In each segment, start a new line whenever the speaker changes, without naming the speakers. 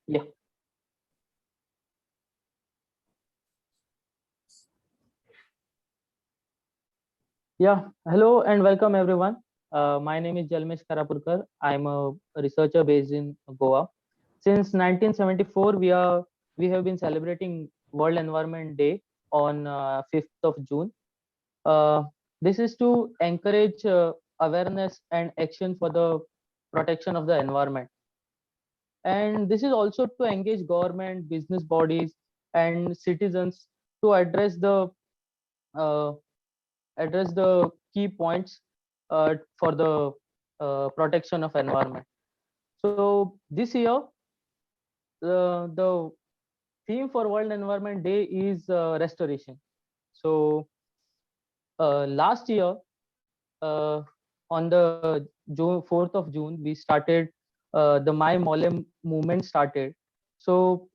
Yeah. Yeah. Hello and welcome everyone. My name is Jalmesh Karapurkar. I'm a researcher based in Goa. Since 1974, we have been celebrating World Environment Day on 5th of June. Uh, this is to encourage awareness and action for the protection of the environment. And this is also to engage government, business bodies, and citizens to uh, address the key points for the protection of environment. So this year, the theme for World Environment Day is restoration. So last year, uh, on the June 4th of June, we started the My Molem movement started. So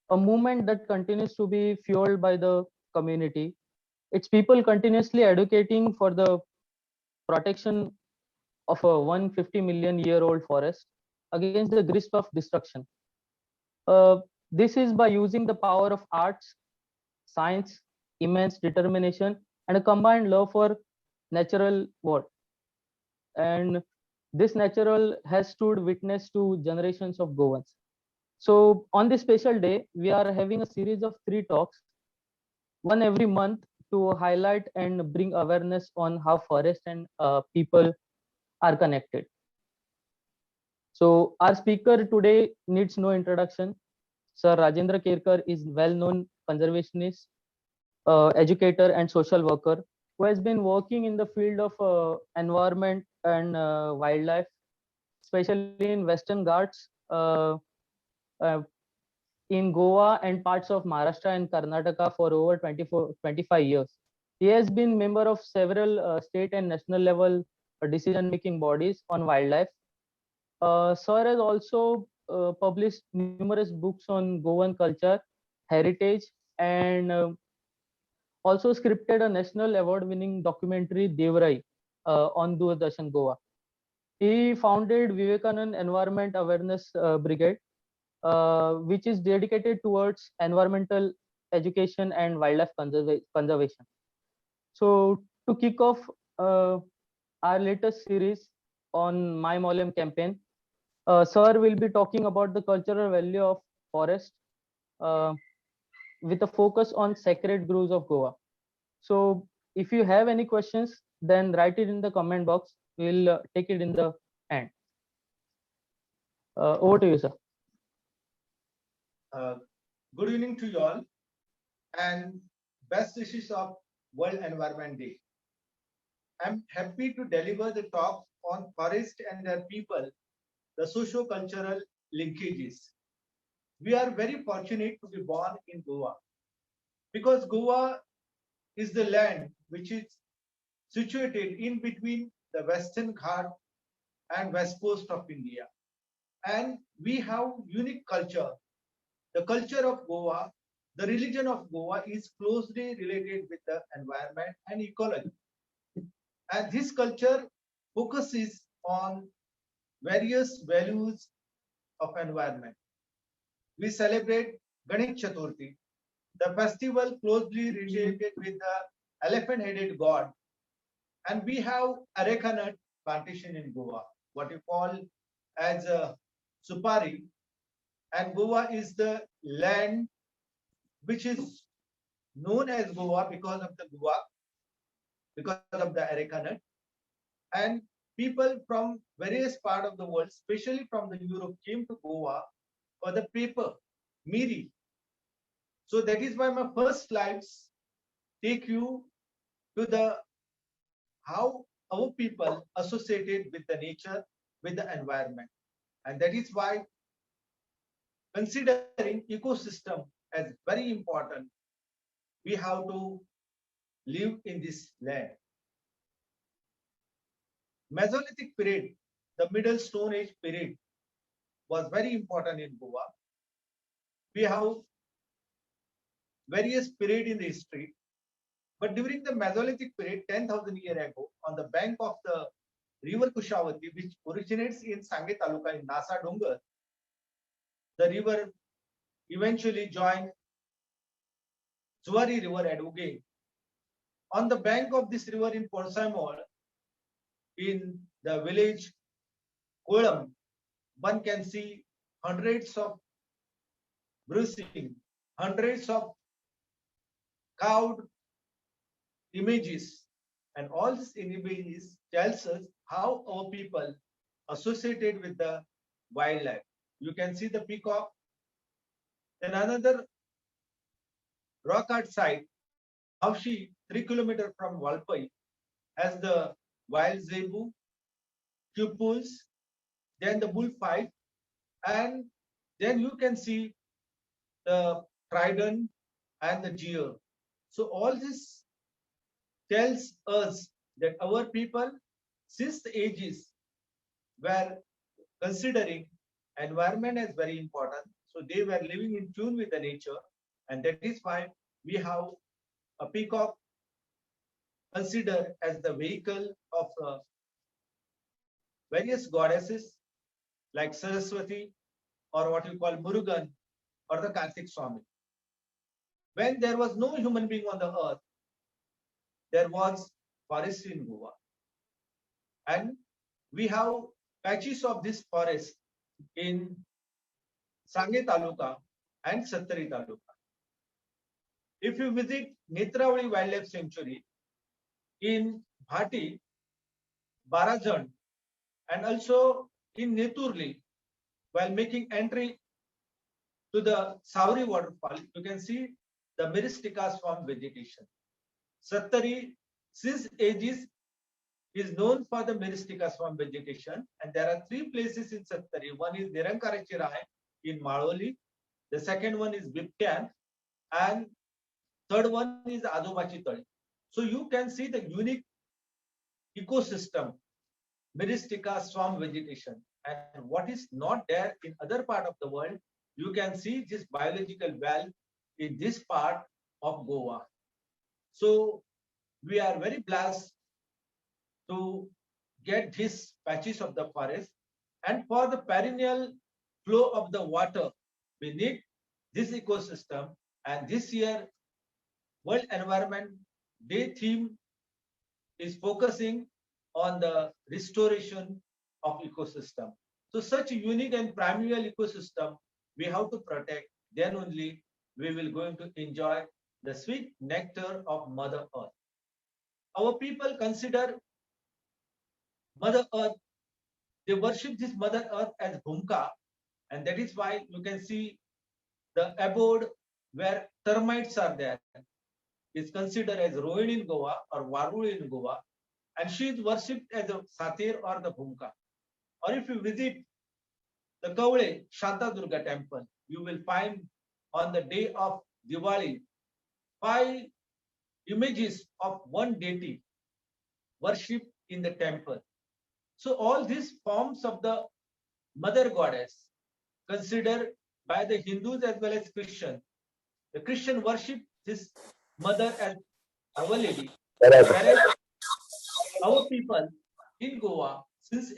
a movement that continues to be fueled by the community. It's people continuously educating for the protection of a 150 million year old forest against the risk of destruction. Uh, this is by using the power of arts, science, immense determination, and a combined love for natural world. And this natural has stood witness to generations of Goans. So on this special day, we are having a series of 3 talks, one every month, to highlight and bring awareness on how forest and people are connected. So our speaker today needs no introduction. Sir Rajendra Kerkar is well-known conservationist, educator, and social worker who has been working in the field of environment and wildlife, especially in Western Ghats, uh, in Goa and parts of Maharashtra and Karnataka for over 25 years. He has been member of several state and national level decision-making bodies on wildlife. Sir has also published numerous books on Goan culture, heritage, and also scripted a national award-winning documentary Devrai on Doordarshan Goa. He founded Vivekanand Environment Awareness Brigade, which is dedicated towards environmental education and wildlife conservation. So to kick off uh, our latest series on My Molem campaign, Sir will be talking about the cultural value of forest uh, with a focus on sacred groves of Goa. So if you have any questions, then write it in the comment box. We'll take it in the end. Over to you, sir.
Uh, Good evening to you all and best wishes of World Environment Day. I'm happy to deliver the talk on forest and their people, the socio-cultural linkages. We are very fortunate to be born in Goa because Goa is the land which is situated in between the Western Ghat and West Coast of India. And we have unique culture. The culture of Goa, the religion of Goa is closely related with the environment and ecology. And this culture focuses on various values of environment. We celebrate Ganesh Chaturthi, the festival closely related with the elephant-headed god. And we have areca nut plantation in Goa, what you call as a supari. And Goa is the land which is known as Goa because of the guava, because of the areca nut. And people from various part of the world, especially from the Europe, came to Goa for the paper, miri. So that is why my first slides take you to the how our people associated with the nature, with the environment. And that is why considering ecosystem as very important, we have to live in this land. Mesolithic period, the Middle Stone Age period, was very important in Goa. We have various period in the history, but during the Mesolithic period, 10,000 years ago, on the bank of the river Kushavati, which originates in Sange Taluka in Nasa Dongar, the river eventually joined Zuari River at Uge. On the bank of this river in Porsaimol, in the village Kolam, one can see hundreds of bruising, hundreds of carved images, and all these images tells us how our people associated with the wildlife. You can see the peacock. Then another rock art site, Haushi, 3 kilometers from Walpai, has the wild zebu, cupules, then the bullfight, and then you can see the trident and the deer. So all this tells us that our people, since the ages, were considering environment as very important. So they were living in tune with the nature, and that is why we have a peacock considered as the vehicle of various goddesses like Saraswati or what you call Murugan or the Kartik Swami. When there was no human being on the earth, there was forest in Goa. And we have patches of this forest in Sange Taluka and Sattari Taluka. If you visit Netravali Wildlife Sanctuary in Bhati, Barajan, and also in Neturli, while making entry to the Sauri waterfall, you can see the Myristica swamp vegetation. Sattari, since ages, is known for the Myristica swamp vegetation, and there are 3 places in Sattari. One is Nirankarachirai in Maloli, the second one is Biptyan, and third one is Adobachi Tali. So you can see the unique ecosystem, Myristica swamp vegetation, and what is not there in other part of the world, you can see this biological well in this part of Goa. So we are very blessed to get these patches of the forest, and for the perennial flow of the water, we need this ecosystem. And this year, World Environment Day theme is focusing on the restoration of ecosystem. So such a unique and primeval ecosystem we have to protect, then only we will going to enjoy the sweet nectar of Mother Earth. Our people consider Mother Earth, they worship this Mother Earth as Bhumka, and that is why you can see the abode where termites are there is considered as Rohini in Goa or Varuli in Goa, and she is worshipped as a Satir or the Bhumka. Or if you visit the Kaule Shanta Durga temple, you will find on the day of Diwali 5 images of one deity worshipped in the temple. So all these forms of the mother goddess considered by the Hindus as well as Christian. The Christian worship this mother as Our Lady, whereas our people in Goa, since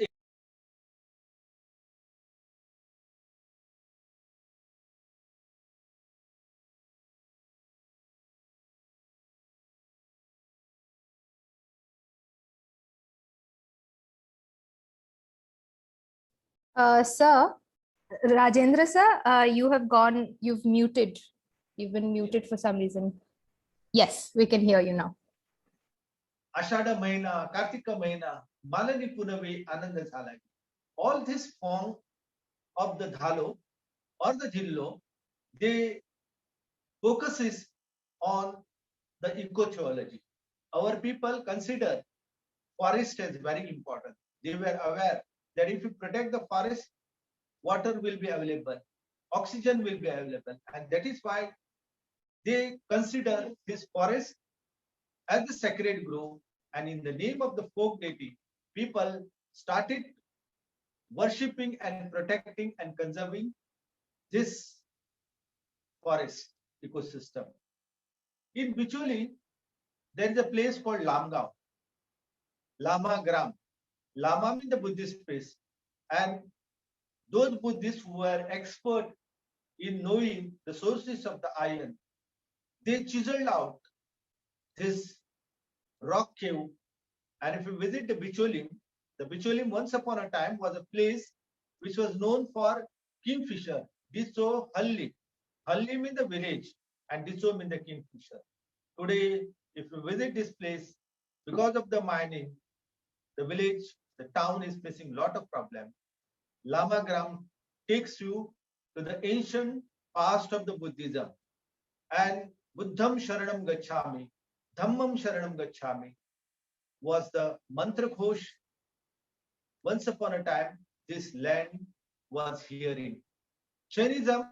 Sir, Rajendra sir, you've muted. You've been muted for some reason. Yes, we can hear you now.
Ashada Mahina, Kartika Mahina, Malani Punave, Ananda Salagi. All this form of the Dhalo or the Jillo, they focuses on the ecotheology. Our people consider forest as very important. They were aware that if you protect the forest, water will be available, oxygen will be available, and that is why they consider this forest as the sacred grove. And in the name of the folk deity, people started worshipping and protecting and conserving this forest ecosystem. In Bicholi, there is a place called Lamgaon, Lama Gram. Lama means the Buddhist place. And those Buddhists who were expert in knowing the sources of the iron. They chiseled out this rock cave. And if you visit the Bicholim once upon a time was a place which was known for kingfisher. Diso Halli. Halli means the village and Diso means the kingfisher. Today, if you visit this place, because of the mining, the village, the town is facing a lot of problems. Lamagram takes you to the ancient past of the Buddhism. And Buddham Sharanam Gacchami, Dhammam Sharanam Gacchami was the mantra ghosh. Once upon a time, this land was hearing. Jainism,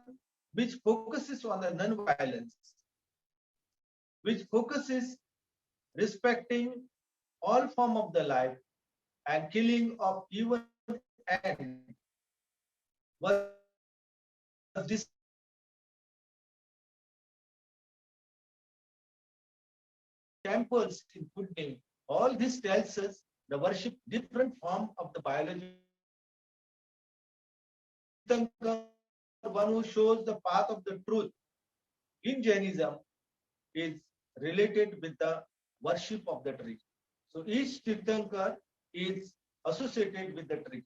which focuses on the non-violence, which focuses respecting all form of the life and killing of even and was this temples in Pune. All this tells us the worship different form of the biology. One who shows the path of the truth in Jainism is related with the worship of the tree. So each Tirthankar is associated with the tree.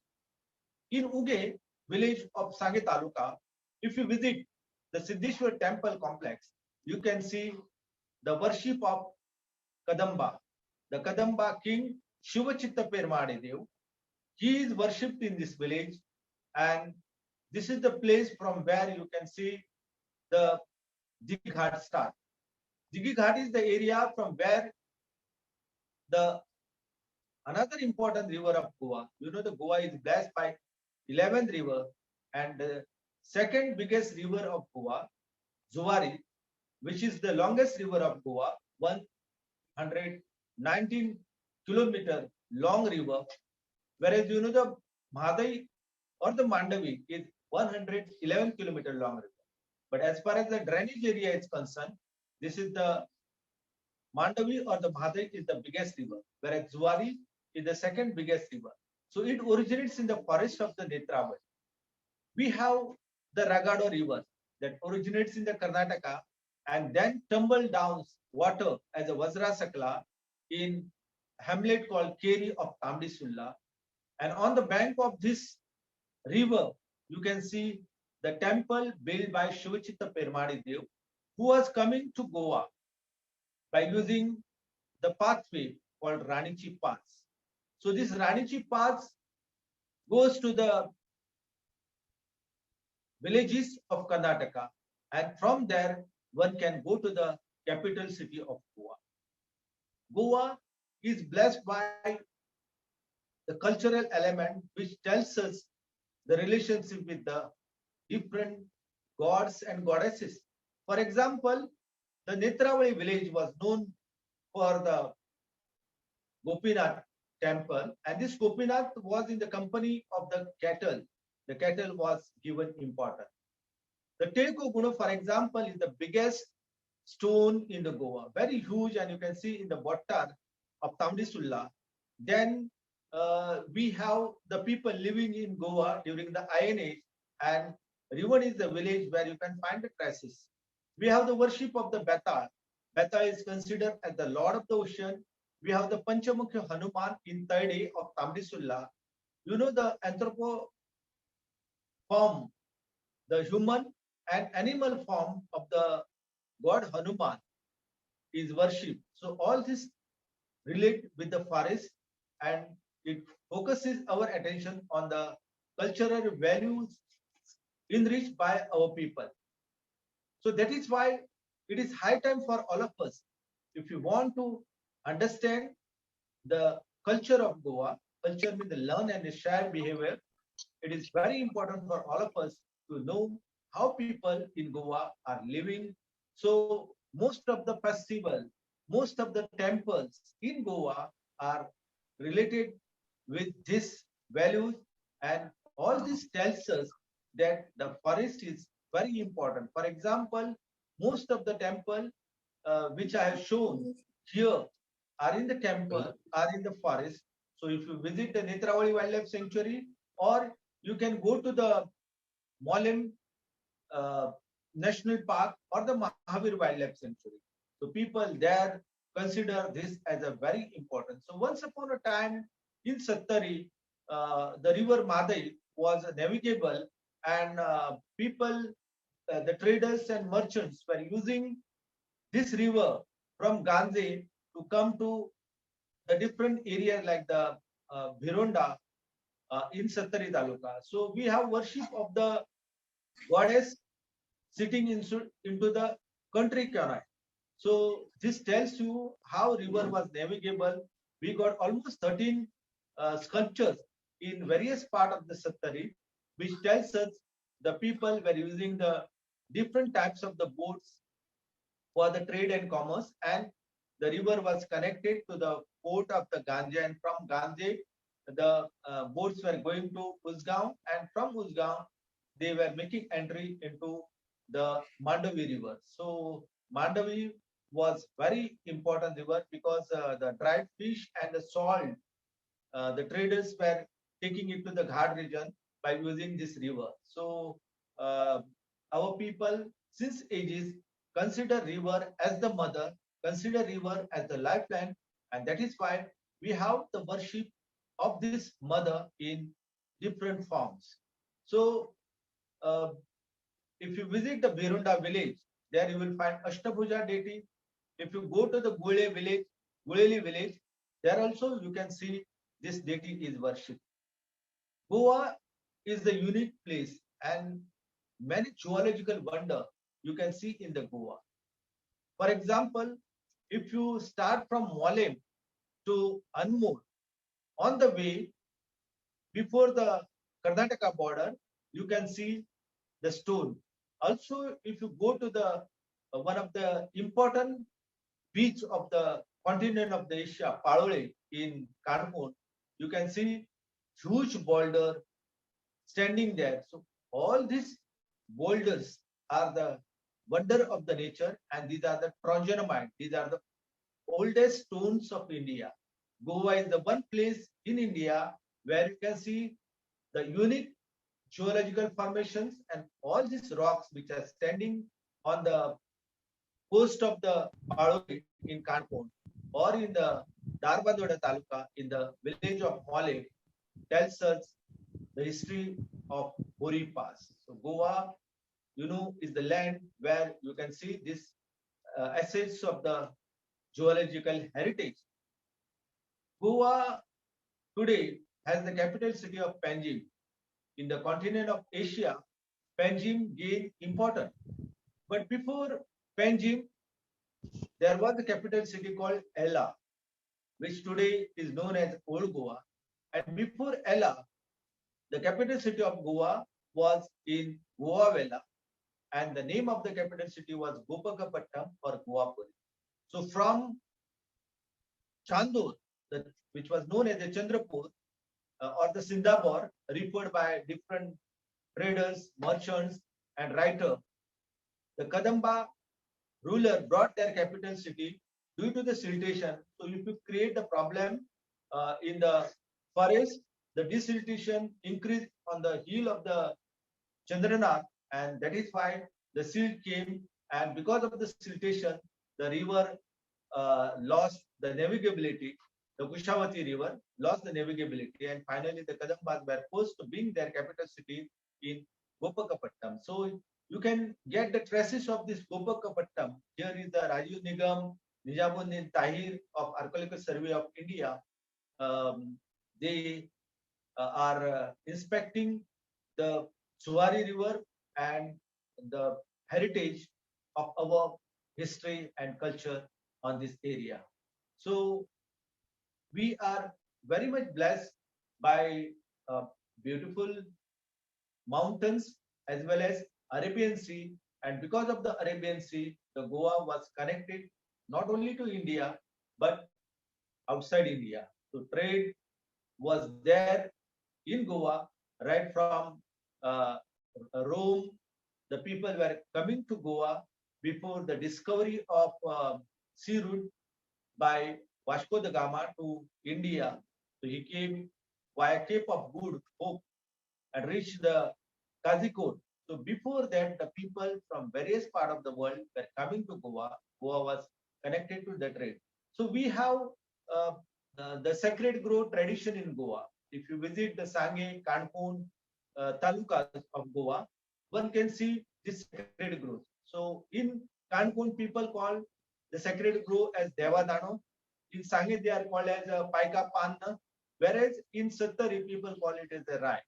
In Uge, village of Sange Taluka, if you visit the Siddheshwar temple complex, you can see the worship of Kadamba. The Kadamba king Shivachitta Permade Dev. He is worshipped in this village, and this is the place from where you can see the Digi Ghat start. Digi Ghat is the area from where the another important river of Goa. You know, the Goa is blessed by 11th river, and the second biggest river of Goa, Zuari, which is the longest river of Goa, 119 kilometer long river, whereas you know the Mahadai or the Mandavi is 111 kilometer long river. But as far as the drainage area is concerned, this is the Mandavi or the Mahadai is the biggest river, whereas Zuari is the second biggest river. So it originates in the forest of the Netravali. We have the Ragado river that originates in the Karnataka and then tumble down water as a Vajrasakla in hamlet called Keri of Tamdisulla. And on the bank of this river, you can see the temple built by Shivachitta Permadi Dev, who was coming to Goa by using the pathway called Ranichi Pass. So this Ranichi Pass goes to the villages of Karnataka, and from there one can go to the capital city of Goa. Goa is blessed by the cultural element which tells us the relationship with the different gods and goddesses. For example, the Netravali village was known for the Gopinath temple, and this Gopinath was in the company of the cattle. The cattle was given importance. The Telko Guna, for example, is the biggest stone in the Goa, very huge, and you can see in the Bottar of Tamdisulla. Then we have the people living in Goa during the Iron Age, and Rivan is the village where you can find the traces. We have the worship of the Beta. Beta is considered as the Lord of the Ocean. We have the Panchamukha Hanuman in third day of Tamdisulla. You know the anthropo form, the human and animal form of the god Hanuman is worshipped. So all this relate with the forest, and it focuses our attention on the cultural values enriched by our people. So that is why it is high time for all of us, if you want to understand the culture of Goa, culture means the learn and the share behavior, it is very important for all of us to know how people in Goa are living. So most of the festival, most of the temples in Goa are related with this values, and all this tells us that the forest is very important. For example, most of the temple which I have shown here are in the temple, are in the forest. So if you visit the Netravali Wildlife Sanctuary, or you can go to the Mollem national park or the Mahavir Wildlife Sanctuary. So people there consider this as a very important. So once upon a time in Sattari, the river Madai was navigable, and people, the traders and merchants were using this river from Ganze to come to the different areas like the Bhironda in Sattari Taluka. So we have worship of the goddess sitting into the country canal. So this tells you how river was navigable. We got almost 13 sculptures in various part of the Sattari, which tells us the people were using the different types of the boats for the trade and commerce, and the river was connected to the port of the Ganje, and from Ganje the boats were going to Usgaon, and from Usgaon they were making entry into the Mandavi river. So Mandavi was very important river because the dried fish and the salt, the traders were taking it to the Ghat region by using this river. So our people since ages consider river as the mother, consider river as the lifeline, and that is why we have the worship of this mother in different forms. So uh, if you visit the Bhirunda village, there you will find Ashtabhuja deity. If you go to the Gule village, Guleli village, there also you can see this deity is worshipped. Goa is the unique place, and many geological wonder you can see in the Goa. For example, if you start from Moalem to Anmol, on the way before the Karnataka border, you can see the stone. Also, if you go to the one of the important beach of the continent of the Asia, Palole in Kanpur, you can see huge boulder standing there. So all these boulders are the wonder of the nature, and these are the Trojanomite. These are the oldest stones of India. Goa is the one place in India where you can see the unique geological formations and all these rocks which are standing on the coast of the Paloi in Kanpur or in the Darbadoda Taluka in the village of Mole tells us the history of Hori Pass. So Goa, is the land where you can see this assets of the geological heritage. Goa today has the capital city of Panjim. In the continent of Asia, Panjim gained importance. But before Panjim, there was a capital city called Ella, which today is known as Old Goa. And before Ella, the capital city of Goa was in Goavela, and the name of the capital city was Gopakapattam or Goapuri. So from Chandur, which was known as the Chandrapur or the Sindhapur, referred by different traders, merchants, and writers, the Kadamba ruler brought their capital city due to the siltation. So if you create the problem in the forest, the desiltation increased on the hill of the Chandranath, and that is why the silt came. And because of the siltation, the river lost the navigability. The Kushavati river lost the navigability, and finally the Kadambas were forced to bring their capital city in Gopakapattam. So you can get the traces of this Gopakapattam. Here is the Rajiv Nigam, Nijamuddin Tahir of Archaeological Survey of India. They are inspecting the Suwari River and the heritage of our history and culture on this area. So we are very much blessed by beautiful mountains as well as Arabian Sea. And because of the Arabian Sea, the Goa was connected not only to India, but outside India. So trade was there in Goa right from Rome. The people were coming to Goa before the discovery of sea route by Vasco da Gama to India. So he came via Cape of Good Hope and reached the Kozhikode. So before that, the people from various part of the world were coming to Goa. Goa was connected to the trade. So we have uh, the sacred grove tradition in Goa. If you visit the Sangye, Kanpur talukas of Goa, one can see this sacred grove. So in Kanpur, people call the sacred grove as Devadano. In Sangye, they are called as Paika Panna, whereas in Sattari, people call it as the Rai.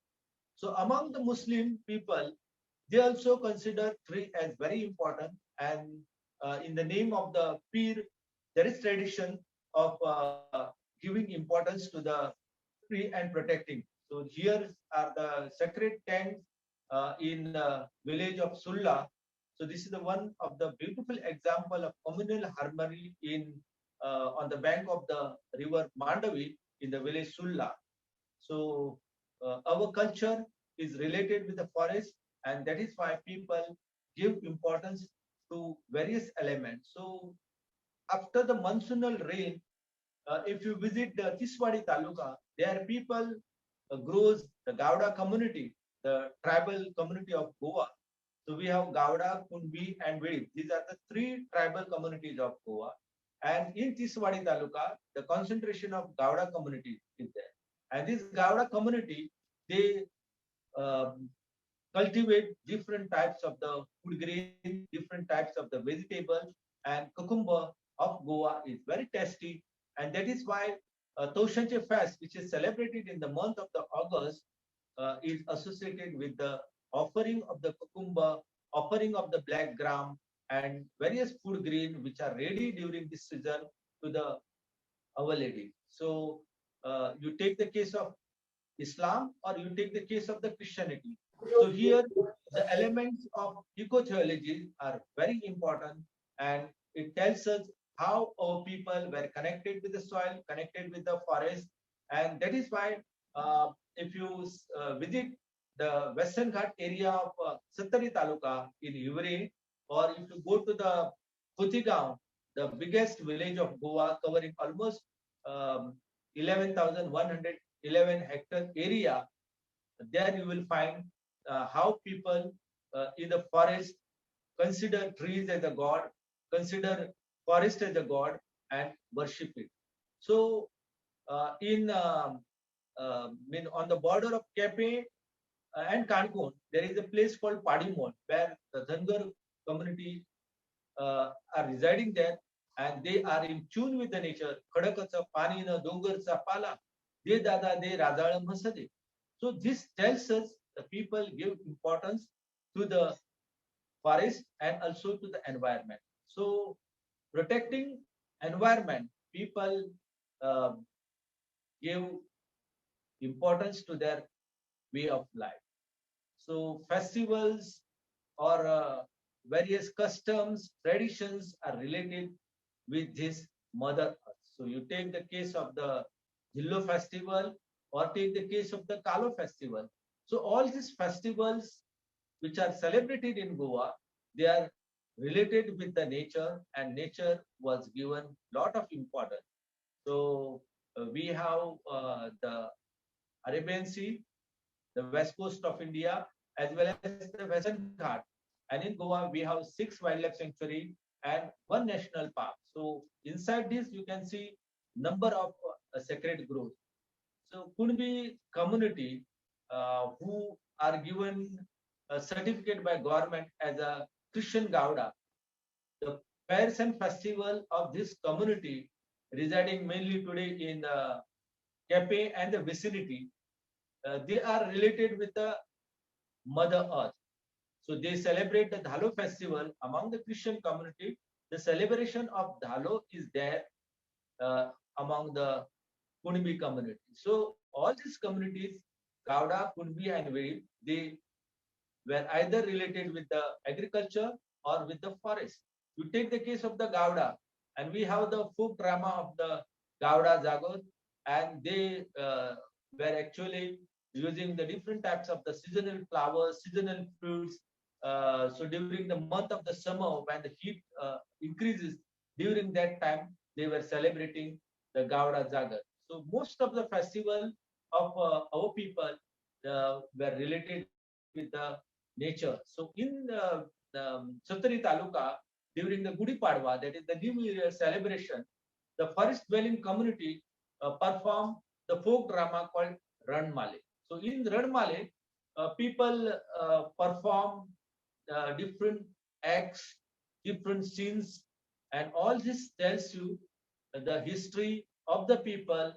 So among the Muslim people, they also consider tree as very important. And in the name of the Pir, there is tradition of giving importance to the tree and protecting. So here are the sacred tanks in village of Sulla. So this is the one of the beautiful example of communal harmony in on the bank of the river Mandavi in the village Sulla. So our culture is related with the forest, and that is why people give importance to various elements. So after the monsoonal rain, if you visit the Tiswadi Taluka, there people grows the Gauda community, the tribal community of Goa. So we have Gauda, Kunbi, and Vedi. These are the three tribal communities of Goa. And in Tiswadi Taluka, the concentration of Gauda community is there. And this Gauda community, they um, cultivate different types of the food grain, different types of the vegetable, and cucumber of Goa is very tasty. And that is why Toshanche fest, which is celebrated in the month of the August, is associated with the offering of the cucumber, offering of the black gram, and various food grain which are ready during this season to the Our Lady. So you take the case of Islam or you take the case of the Christianity. So here the elements of eco-theology are very important, and it tells us how our people were connected with the soil, connected with the forest, and that is why if you visit the Western Ghat area of Sattari Taluka in Ivre, or if you go to the Kutigaon, the biggest village of Goa, covering almost 11,111 hectare area, there you will find how people in the forest consider trees as a god, consider forest as a god, and worship it. So on the border of Kepe and Cancun, there is a place called Padimon where the Dhangar community are residing there, and they are in tune with the nature. खडकचं पाणी न डोंगरचा पाला दे दादा दे राजाळ Mhasde. So this tells us the people give importance to the forest and also to the environment. So protecting environment, people give importance to their way of life. So festivals or various customs, traditions are related with this Mother Earth. So you take the case of the Jillo festival or take the case of the Kalo festival. So all these festivals which are celebrated in Goa, they are related with the nature, and nature was given lot of importance. So we have the Arabian Sea, the west coast of India, as well as the Western Ghat. And in Goa, we have 6 wildlife sanctuary and 1 national park. So inside this, you can see number of sacred groves. So Kunbi community who are given a certificate by government as a Christian Gauda, the fairs and festival of this community residing mainly today in Kepe and the vicinity, they are related with the Mother Earth. So they celebrate the Dhalo festival among the Christian community. The celebration of Dhalo is there among the Kunbi community. So all these communities, Gauda, Kunbi, and Ved, they were either related with the agriculture or with the forest. You take the case of the Gauda, and we have the folk drama of the Gauda Jagot, and they were actually using the different types of the seasonal flowers, seasonal fruits. So during the month of the summer, when the heat increases, during that time they were celebrating the Gauda Jagat. So most of the festival of our people were related with the
nature. So in Satari Taluka, during the Gudi Padwa, that is the New Year celebration, the forest dwelling community perform the folk drama called Ranmale. So in Ranmale, people perform different acts, different scenes, and all this tells you the history of the people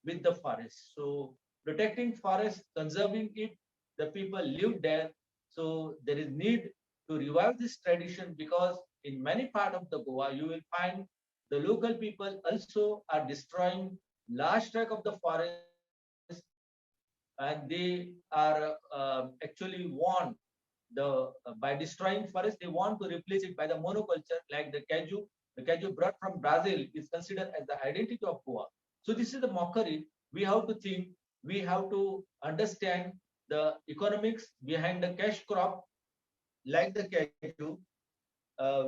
with the forest. So protecting forest, conserving it, the people live there. So there is need to revive this tradition because in many part of the Goa, you will find the local people also are destroying large tract of the forest, and they are actually want by destroying forest, they want to replace it by the monoculture like the kaju. The kaju brought from Brazil is considered as the identity of Goa. So this is the mockery. We have to think, we have to understand the economics behind the cash crop like the kaju.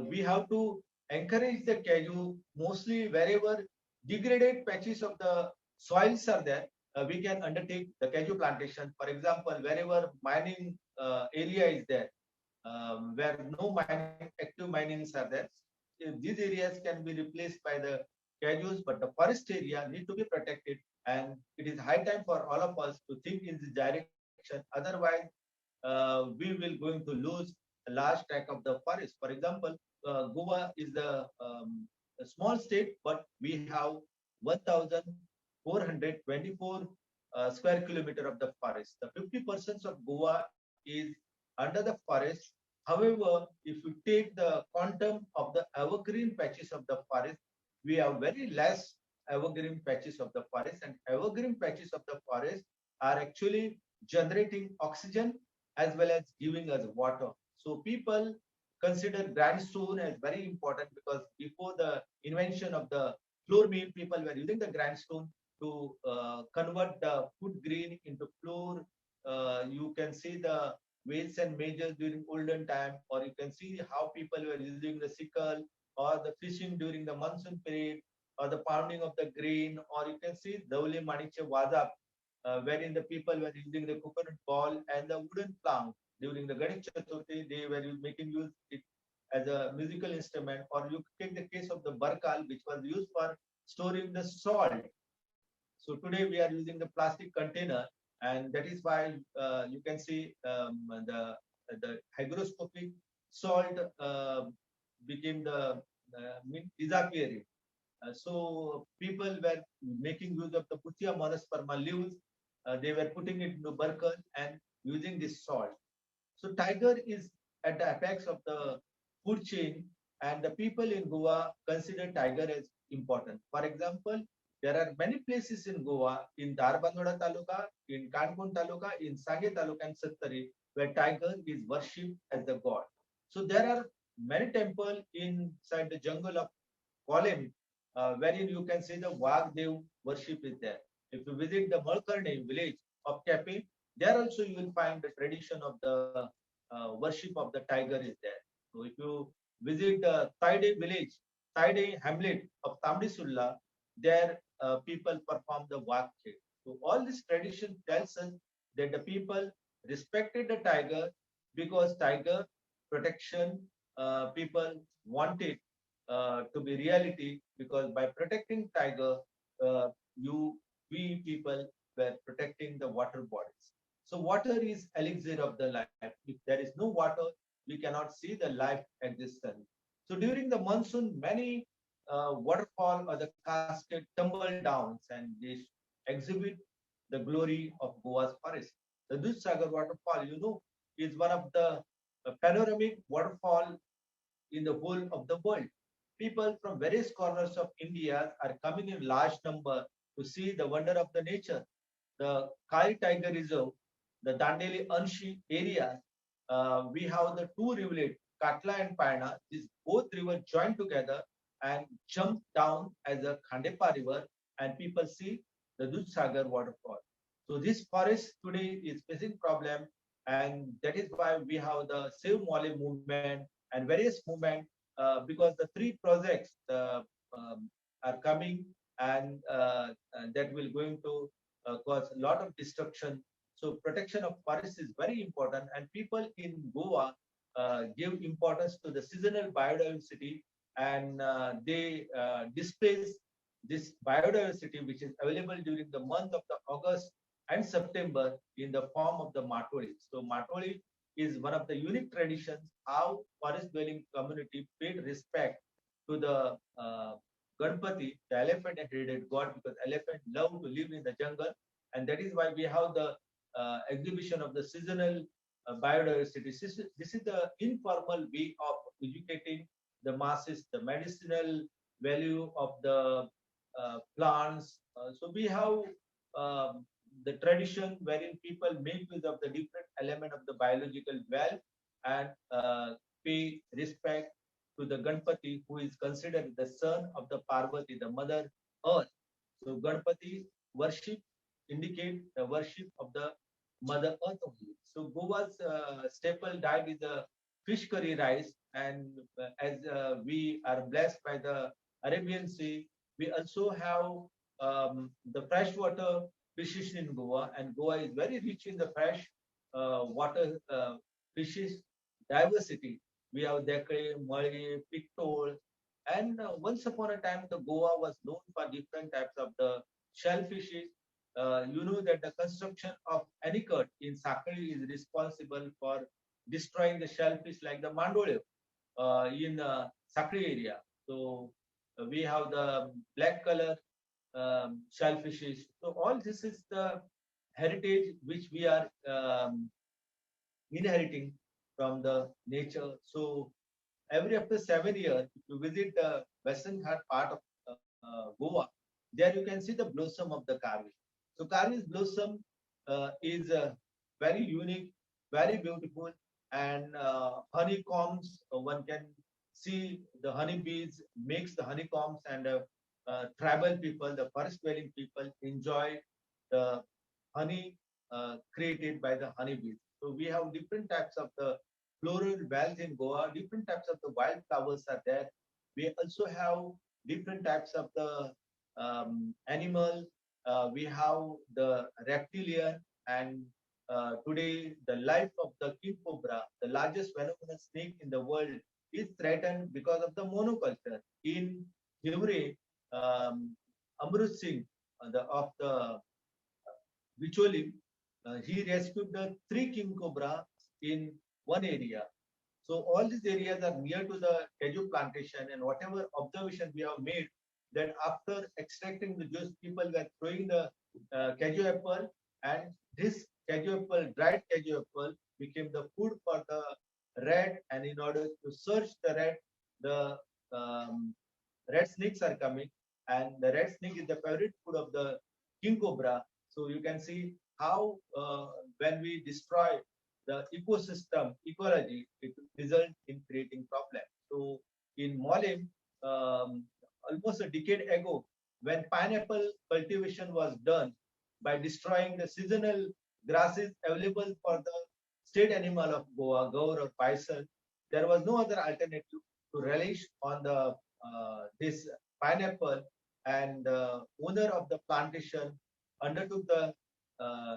We have to encourage the kaju mostly wherever degraded patches of the soils are there. We can undertake the kaju plantation. For example, wherever mining area is there, where no active minings are there, these areas can be replaced by the cajus, but the forest area need to be protected. And it is high time for all of us to think in this direction. Otherwise, we will going to lose a large tract of the forest. For example, Goa is a small state, but we have 1,424 square kilometer of the forest. The 50% of Goa is under the forest. However, if you take the quantum of the evergreen patches of the forest, we have very less evergreen patches of the forest, and evergreen patches of the forest are actually generating oxygen as well as giving us water. So people consider grindstone as very important because before the invention of the floor mill, people were using the grindstone to convert the food grain into flour. You can see the weights and measures during olden time, or you can see how people were using the sickle or the fishing during the monsoon period, or the pounding of the grain, or you can see Dauli Maniche Wazap, wherein the people were using the coconut ball and the wooden plank. During the Ganesh Chaturthi, they were making use it as a musical instrument, or you take the case of the barkal, which was used for storing the salt. So today we are using the plastic container, and that is why you can see the hygroscopic salt became the disappearing. So people were making use of the Putia monosperma leaves. They were putting it into barkal and using this salt. So tiger is at the apex of the food chain, and the people in Goa consider tiger as important. For example, there are many places in Goa, in Darbandhoda Taluka, in Kankun Taluka, in Sage Taluka and Sattari, where tiger is worshipped as the god. So there are many temples inside the jungle of Kolim, wherein you can see the Wagdev worship is there. If you visit the Malkarni village of Kapi, there also you will find the tradition of the worship of the tiger is there. So if you visit the Taide village, Taide hamlet of Tamdisulla, there people perform the Wakhe. So all this tradition tells us that the people respected the tiger because tiger protection people wanted to be reality, because by protecting tiger, we people were protecting the water bodies. So water is elixir of the life. If there is no water, we cannot see the life existence. So during the monsoon, many waterfall or the cascade tumble down and they exhibit the glory of Goa's forest. The Dudhsagar waterfall, is one of the panoramic waterfall in the whole of the world. People from various corners of India are coming in large number to see the wonder of the nature. The Kari Tiger Reserve, the Dandeli Anshi area, we have the two rivulets, Katla and Payana. These both rivers join together and jump down as a Khandepa river, and people see the Dudhsagar waterfall. So this forest today is facing problem, and that is why we have the Save Mole movement and various movement, because the three projects are coming, and that will going to cause a lot of destruction. So protection of forest is very important, and people in Goa give importance to the seasonal biodiversity, and they displays this biodiversity which is available during the month of the August and September in the form of the Matoli. So Matoli is one of the unique traditions how forest dwelling community paid respect to the Ganpati, the elephant-headed god, because elephants love to live in the jungle, and that is why we have the exhibition of the seasonal biodiversity. This is the informal way of educating the masses, the medicinal value of the plants. So we have the tradition wherein people make use of the different element of the biological wealth and pay respect to the Ganpati, who is considered the son of the Parvati, the mother earth. So Ganpati worship indicate the worship of the mother earth only. So Goa's staple diet is the fish curry rice, and as we are blessed by the Arabian Sea, we also have the freshwater fishes in Goa, and Goa is very rich in the fresh water fishes diversity. We have Dekre, Mali, Pictol, and once upon a time, the Goa was known for different types of the shellfishes. You know that the construction of Anikot in Sakali is responsible for destroying the shellfish like the Mandole in Sakri area. So we have the black color shellfishes. So all this is the heritage which we are inheriting from the nature. So every after 7 years, if you visit the Western Ghat part of Goa, there you can see the blossom of the Karvi. So Karvi's blossom is very unique, very beautiful, and honeycombs. One can see the honeybees makes the honeycombs, and tribal people, the forest dwelling people, enjoy the honey created by the honeybees. So we have different types of the floral wealth in Goa. Different types of the wildflowers are there. We also have different types of the animal. We have the reptilian, and today the life of the king cobra, the largest venomous snake in the world, is threatened because of the monoculture. In Hivre, Amrut Singh, of the Bicholi, he rescued the 3 king cobra in one area. So all these areas are near to the Kaju plantation, and whatever observation we have made, that after extracting the juice, people were throwing the Kaju apple, and this Kaju apple, dried Kaju apple, became the food for the rat. And in order to search the rat, the red snakes are coming, and the red snake is the favorite food of the king cobra. So you can see how when we destroy the ecosystem, ecology, it results in creating problems. So in Molim, almost a decade ago, when pineapple cultivation was done by destroying the seasonal grasses available for the state animal of Goa, gaur or bison, there was no other alternative to relish on the this pineapple, and the owner of the plantation undertook the uh,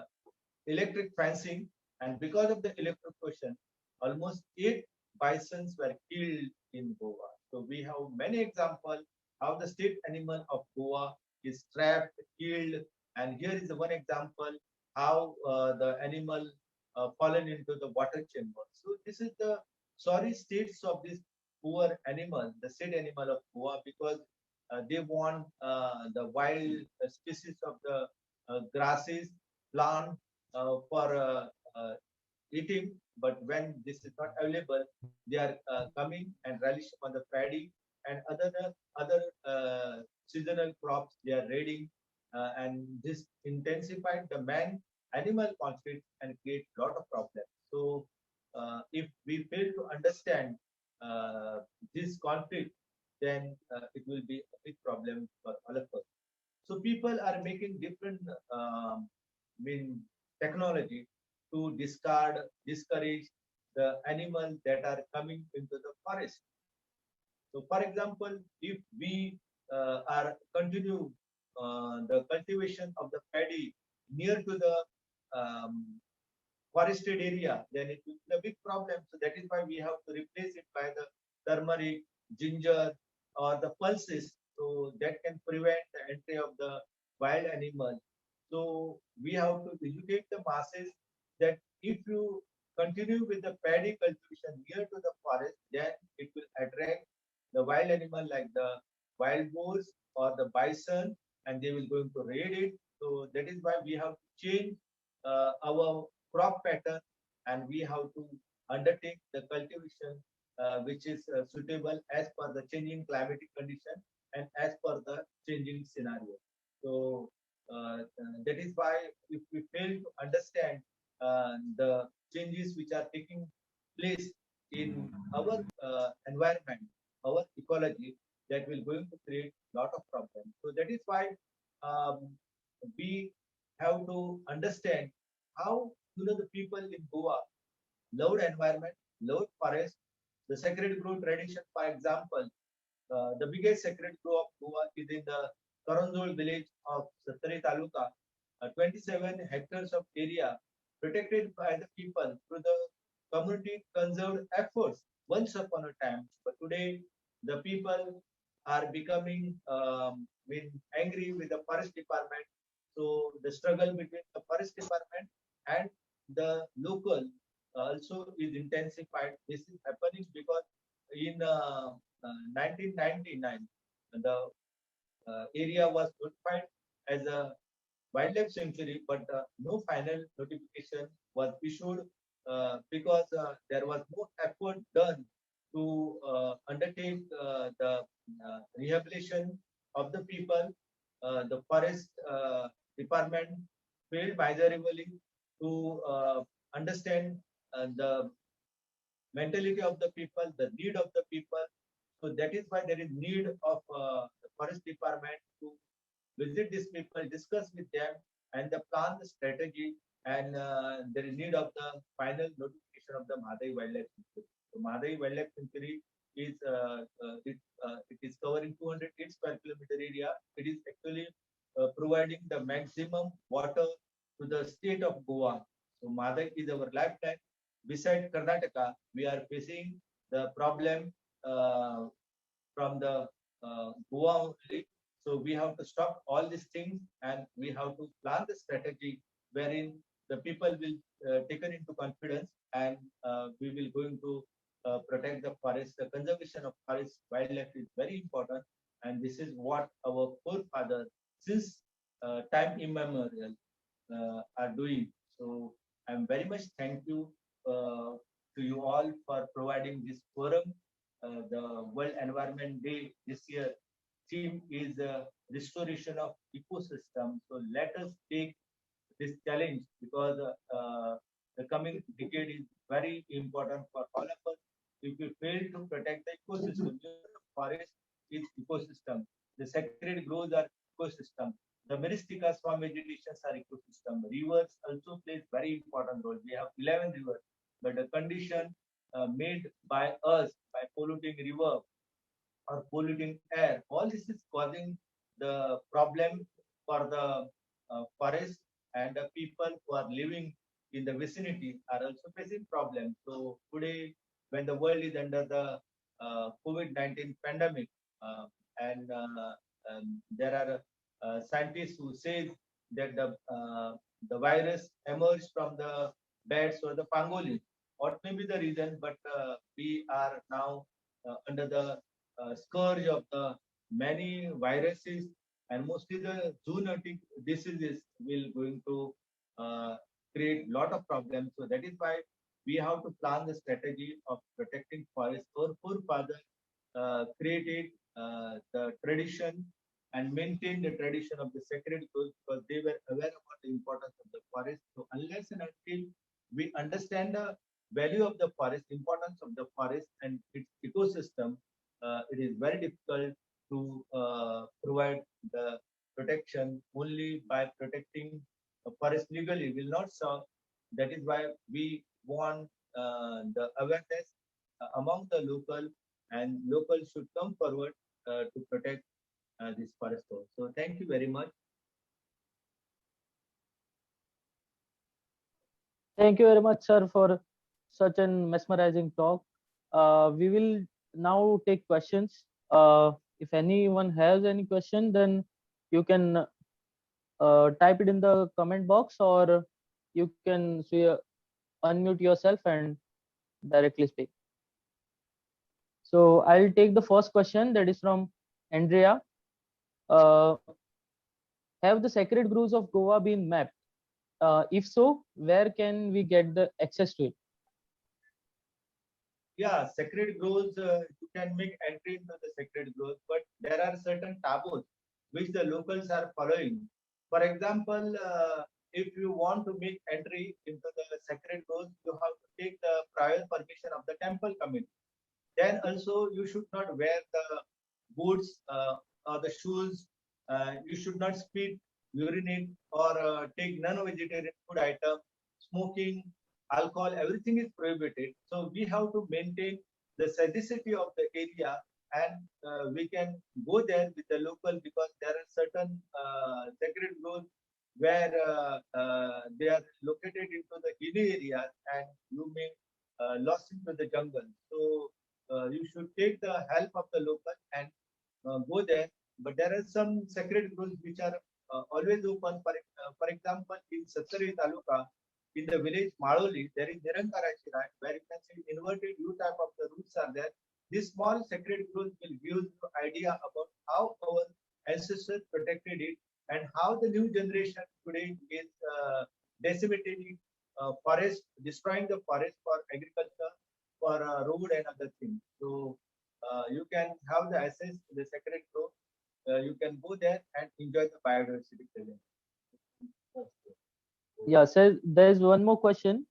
electric fencing, and because of the electrocution, almost 8 bisons were killed in Goa. So we have many examples how the state animal of Goa is trapped, killed, and here is one example how the animal fallen into the water chamber. So this is the sorry states of this poor animal, the state animal of Goa, because they want the wild species of the grasses, plant for eating, but when this is not available, they are coming and relish on the paddy and other seasonal crops they are raiding, and this intensified the man animal conflict and create a lot of problems. So if we fail to understand this conflict, then it will be a big problem for all of us. So people are making different mean technology to discourage the animals that are coming into the forest. So for example, if we are continue the cultivation of the paddy near to the forested area, then it will be a big problem. So that is why we have to replace it by the turmeric, ginger, or the pulses. So that can prevent the entry of the wild animal. So we have to educate the masses that if you continue with the paddy cultivation near to the forest, then it will attract the wild animal like the wild boars or the bison, and they will going to raid it. So that is why we have to change our crop pattern, and we have to undertake the cultivation which is suitable as per the changing climatic condition and as per the changing scenario. So that is why if we fail to understand the changes which are taking place in our environment, our ecology, that will going to create lot of problems. So that is why um, we have to understand how the people in Goa loved environment, loved forest, the sacred grove tradition. For example, the biggest sacred grove of Goa is in the Karanjol village of Satari Taluka, 27 hectares of area protected by the people through the community conserved efforts once upon a time. But today, the people are becoming angry with the forest department. So the struggle between the forest department and the local also is intensified. This is happening because in 1999, the area was notified as a wildlife sanctuary, but no final notification was issued because there was no effort done to undertake the rehabilitation of the people. The forest department failed miserably to understand the mentality of the people, the need of the people. So that is why there is need of the forest department to visit these people, discuss with them, and the plan the strategy. And there is need of the final notification of the Madai Wildlife Sanctuary. So Madai Wildlife Sanctuary is it is covering 208 square kilometer area. It is actually providing the maximum water to the state of Goa. So Madai is our lifeline. Beside Karnataka, we are facing the problem from the Goa only. So we have to stop all these things, and we have to plan the strategy wherein the people will taken into confidence, and we will going to protect the forest. The conservation of forest wildlife is very important, and this is what our forefathers since time immemorial are doing. So I'm very much thank you to you all for providing this forum. The World Environment Day this year theme is restoration of ecosystem. So let us take this challenge because the coming decade is very important for all of us. If we fail to protect the ecosystem, the forest is ecosystem. The sacred groves are ecosystem. The Myristica swarm vegetations are ecosystem. Rivers also plays very important role. We have 11 rivers, but the condition made by us by polluting river or polluting air, all this is causing the problem for the forest, and the people who are living in the vicinity are also facing problems. So today, when the world is under the COVID-19 pandemic, uh, and there are scientists who say that the virus emerged from the bats or the pangolin. What may be the reason, but we are now under the scourge of the many viruses, and mostly the zoonotic diseases will going to uh, create lot of problems. So that is why we have to plan the strategy of protecting forest. Our forefathers created the tradition and maintain the tradition of the sacred groves because they were aware about the importance of the forest. So unless and until we understand the value of the forest, importance of the forest and its ecosystem, it is very difficult to provide the protection. Only by protecting the forest legally will not serve. That is why we want the awareness among the local, and local should come forward to protect this forest. So thank you very much.
Thank you very much, sir, for such an mesmerizing talk. We will now take questions. If anyone has any question, then you can type it in the comment box, or you can unmute yourself and directly speak. So I'll take the first question, that is from Andrea. Uh, have the sacred groves of Goa been mapped? If so, where can we get the access to it?
Yeah, sacred groves, you can make entry into the sacred groves, but there are certain taboos which the locals are following. For example, if you want to make entry into the sacred groves, you have to take the prior permission of the temple committee. Then also you should not wear the boots or the shoes. You should not spit, urinate, or take non-vegetarian food item. Smoking, alcohol, everything is prohibited. So we have to maintain the sanctity of the area, and we can go there with the local, because there are certain sacred groves where they are located into the hilly areas, and you may lost into the jungle. So you should take the help of the local and go there. But there are some sacred groves which are always open. For example, in Satari Taluka, in the village Maloli, there is Nirankara Shira, where you can see inverted U type of the roofs are there. This small sacred grove will give you idea about how our ancestors protected it, and how the new generation today is decimating forest, destroying the forest for agriculture, for road and other things. So you can have the access to the sacred grove. You can go there and enjoy the biodiversity present.
Yeah, sir, there's one more question.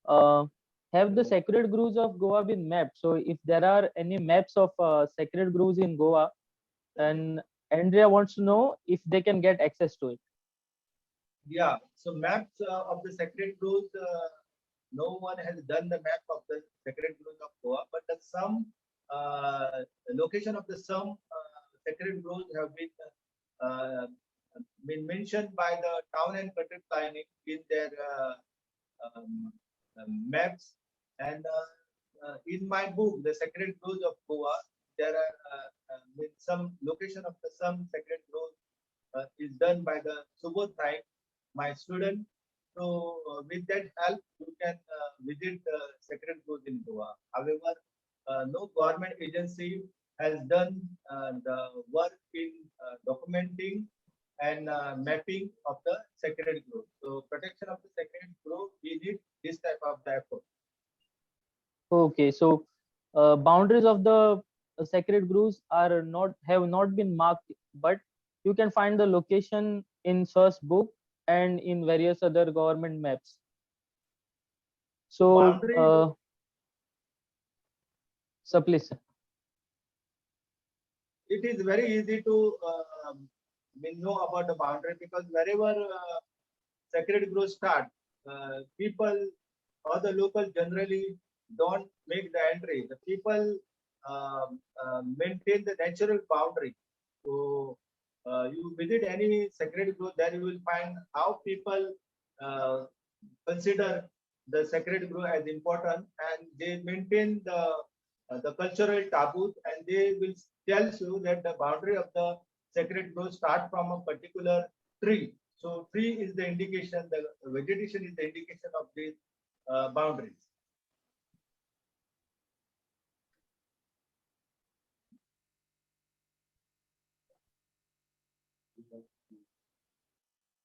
Have the sacred groves of Goa been mapped? So if there are any maps of sacred groves in Goa, and Andrea wants to know if they can get access to it.
Yeah, so maps of the sacred groves, no one has done the map of the sacred groves of Goa, but the some location of the some sacred groves have been mentioned by the town and country planning in their maps. And in my book, The Sacred Groves of Goa, there are with some location of the some sacred groves is done by the Subodh Naik, my student. So with that help, you can visit the sacred groves in Goa. However, no government agency has done the work in documenting and mapping of the sacred grove. So protection of the sacred grove, we need this type of the effort.
Okay, so boundaries of the sacred groves have not been marked, but you can find the location in source book and in various other government maps. So,
Boundary-
so please, sir.
It is very easy to know about the boundary, because wherever sacred groves start, people or the local generally don't make the entry. The people maintain the natural boundary. So you visit any sacred grove, there you will find how people consider the sacred grove as important, and they maintain the cultural taboos, and they will tell you that the boundary of the sacred grove start from a particular tree. So tree is the indication, the vegetation is the indication of these boundaries.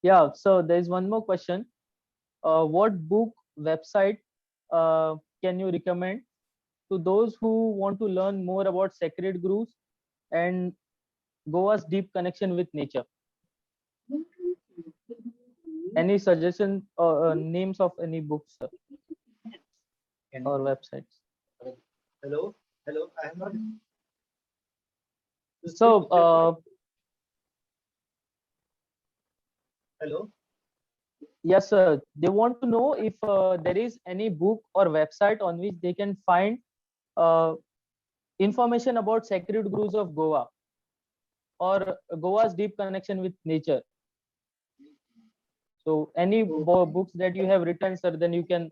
Yeah, so there's one more question. What book, website can you recommend to those who want to learn more about sacred groves and Goa's deep connection with nature? Any suggestion or names of any books, sir, or websites?
Hello, hello, I am not.
So,
Hello.
yes, sir. They want to know if there is any book or website on which they can find information about sacred groves of Goa or Goa's deep connection with nature. So any books that you have written, sir, then you can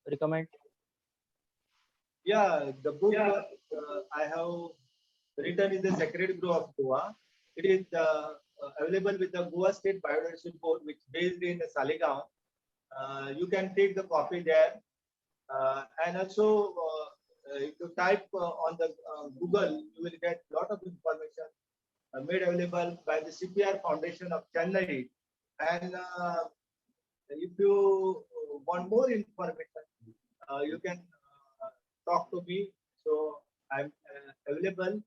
recommend.
Yeah, the book I have written is the Sacred Grove of Goa. It is available with the Goa State Biodiversity Board, which is based in Saligaon. You can take the copy there, and also if you type on the Google, you will get a lot of information made available by the CPR Foundation of Chennai. And if you want more information, you can talk to me. So I'm available,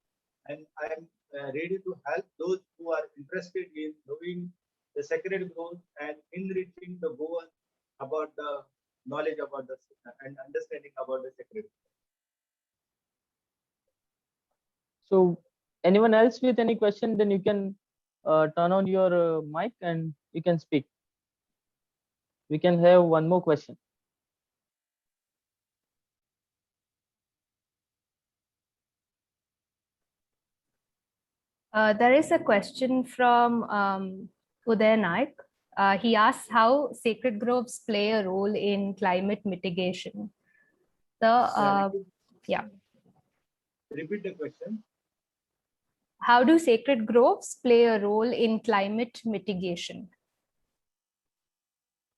and I'm ready to help those who are interested in knowing the sacred growth and enriching the Goa about the knowledge about the and understanding about the sacred.
So anyone else with any question, then you can turn on your mic and you can speak. We can have one more question.
There is a question from Uday Naik. He asks how sacred groves play a role in climate mitigation. Yeah.
Repeat the question.
How do sacred groves play a role in climate mitigation?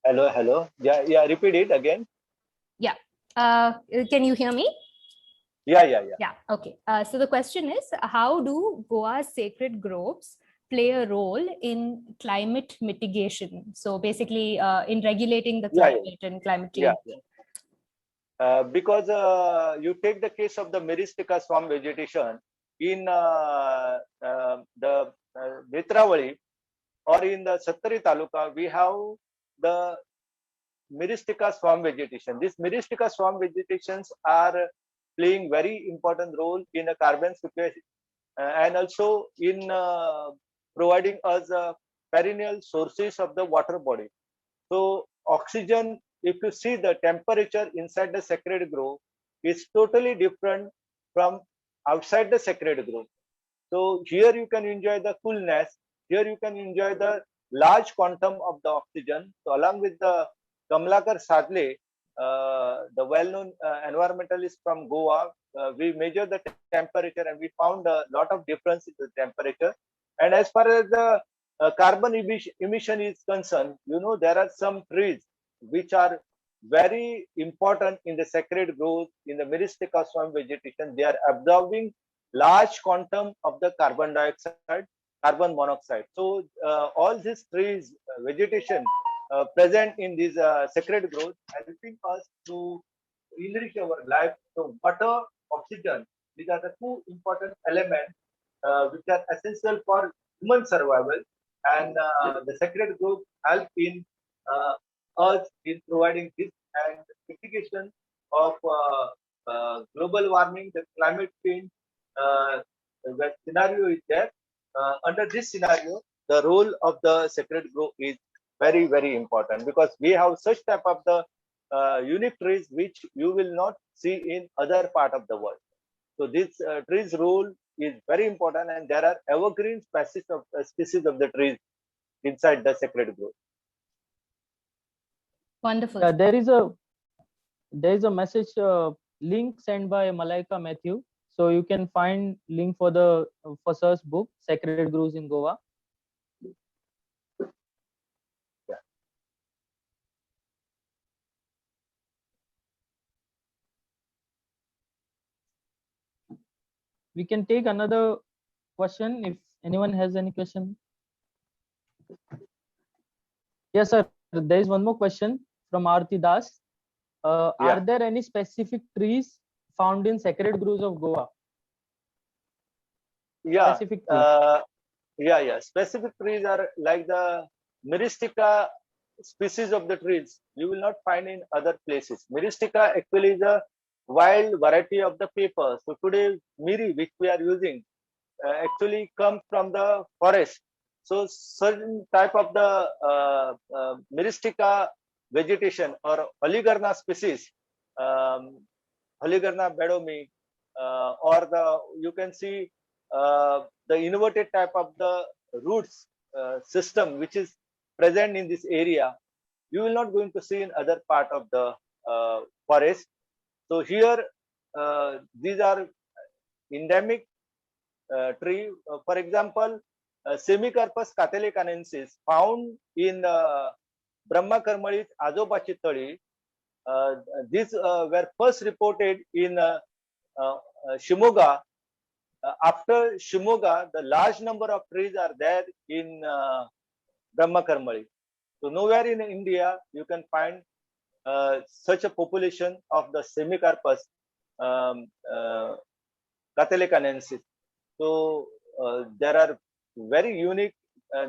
Hello. Yeah. Repeat it again.
Yeah. Can you hear me?
Yeah.
Yeah. Okay. So the question is, how do Goa's sacred groves play a role in climate mitigation? So basically, in regulating the climate and climate change.
Because you take the case of the Myristica swamp vegetation in the Netravali or in the Sattari Taluka, we have the Myristica swamp vegetation. These Myristica swamp vegetations are playing very important role in a carbon sequestration and also in providing us perennial sources of the water body. So oxygen, if you see the temperature inside the sacred grove is totally different from outside the sacred grove. So here you can enjoy the coolness. Here you can enjoy the large quantum of the oxygen. So along with the Kamlakar Sadle, the well-known environmentalist from Goa, we measured the temperature and we found a lot of difference in the temperature. And as far as the carbon emission is concerned, you know, there are some trees which are very important in the sacred growth in the Myristica swamp vegetation. They are absorbing large quantum of the carbon dioxide, carbon monoxide. So all these trees, vegetation present in this sacred growth, helping us to enrich our life. So water, oxygen, these are the two important elements which are essential for human survival. And the sacred growth help in us in providing this and mitigation of global warming, the climate change. When scenario is there, under this scenario, the role of the sacred grove is very, very important because we have such type of the unique trees which you will not see in other part of the world. So this trees role is very important, and there are evergreen species of the trees inside the sacred grove.
Wonderful.
There is a message link sent by Malaika Matthew. So you can find link for the sir's book, Sacred Groves in Goa.
Yeah.
We can take another question if anyone has any question. Yes, sir. There is one more question from Aarti Das. Are there any specific trees found in sacred groves of Goa?
Yeah.
Specific trees.
Specific trees are like the Myristica species of the trees you will not find in other places. Myristica actually is a wild variety of the paper. So today, Miri, which we are using, actually comes from the forest. So certain type of the Myristica vegetation or Haligarna species, Haligarna bedomi, or you can see the inverted type of the roots system, which is present in this area, you will not going to see in other part of the forest. So here, these are endemic tree. For example, Semicarpus catelecanensis found in Brahmakarmali's Ajobachi Tali. These were first reported in Shimoga. After Shimoga, the large number of trees are there in Brahmakarmali. So nowhere in India you can find such a population of the Semicarpus catelecanensis. So there are very unique.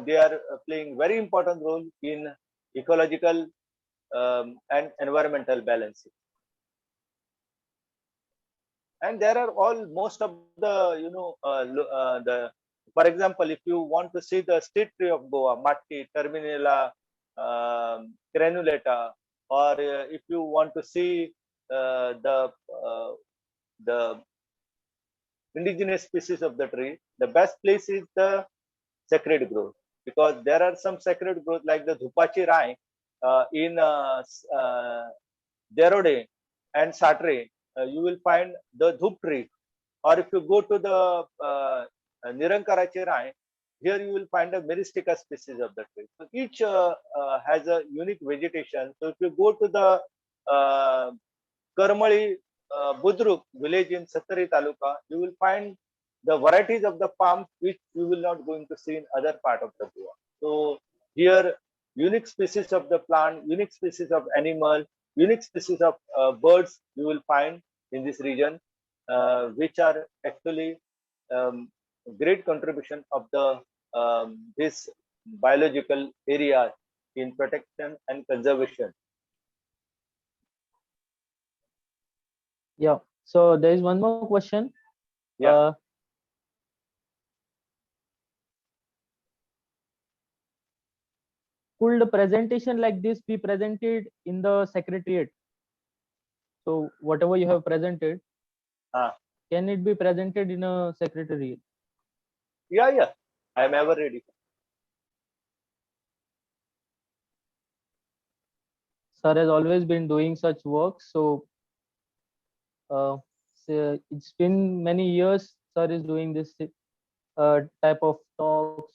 They are playing very important role in ecological and environmental balancing. And there are all most of the for example, if you want to see the state tree of Goa, Matti, Terminella, Granulata, or if you want to see the indigenous species of the tree, the best place is the sacred grove, because there are some sacred groves like the Dhupachi Rai in Derode and Satre. You will find the Dhup tree, or if you go to the Nirankarachi Rai, here you will find a Myristica species of the tree. So each has a unique vegetation. So if you go to the Karmali Budruk village in Satari Taluka, you will find the varieties of the palms which you will not going to see in other part of the Goa. So here, unique species of the plant, unique species of animal, unique species of birds you will find in this region, which are actually great contribution of the this biological area in protection and conservation.
Yeah. So there is one more question.
Yeah.
Could a presentation like this be presented in the secretariat? So whatever you have presented, can it be presented in a secretariat?
Yeah. I am ever ready.
Sir has always been doing such work. So it's been many years sir is doing this type of talks,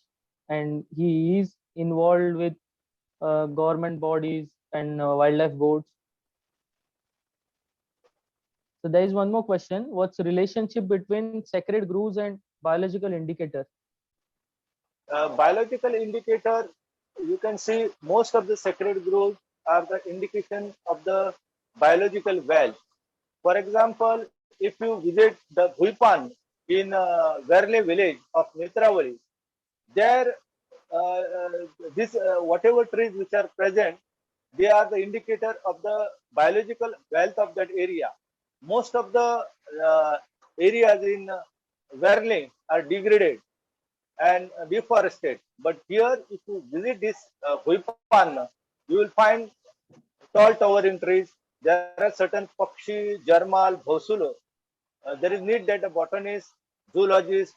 and he is involved with government bodies and wildlife boards. So there is one more question. What's the relationship between sacred groves and biological indicator?
Biological indicator, you can see most of the sacred groves are the indication of the biological wealth. For example, if you visit the Bhuipan in Verle village of Netravali, there this whatever trees which are present, they are the indicator of the biological wealth of that area. Most of the areas in Verle are degraded and deforested. But here, if you visit this Bhuipan, you will find tall towering trees. There are certain Pakshi, Jarmal, Bhosulo. There is need that a botanist, zoologist,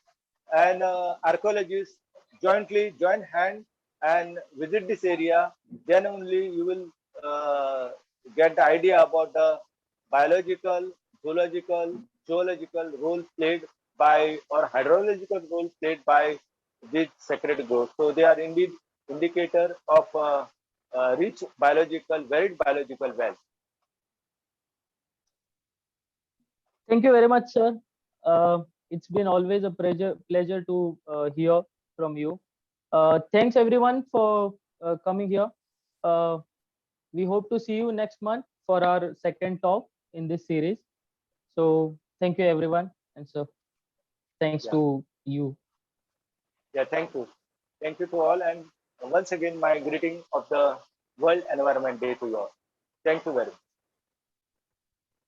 and archaeologist join hand and visit this area. Then only you will get the idea about the biological, zoological, zoological role played by, or hydrological role played by these sacred groves. So they are indeed indicator of rich biological, varied biological wealth.
Thank you very much, sir. It's been always a pleasure to hear from you. Thanks everyone for coming here. We hope to see you next month for our second talk in this series. So thank you everyone, and so thanks to you.
Yeah, thank you. Thank you to all, and once again my greeting of the World Environment Day to you all. Thank you very much.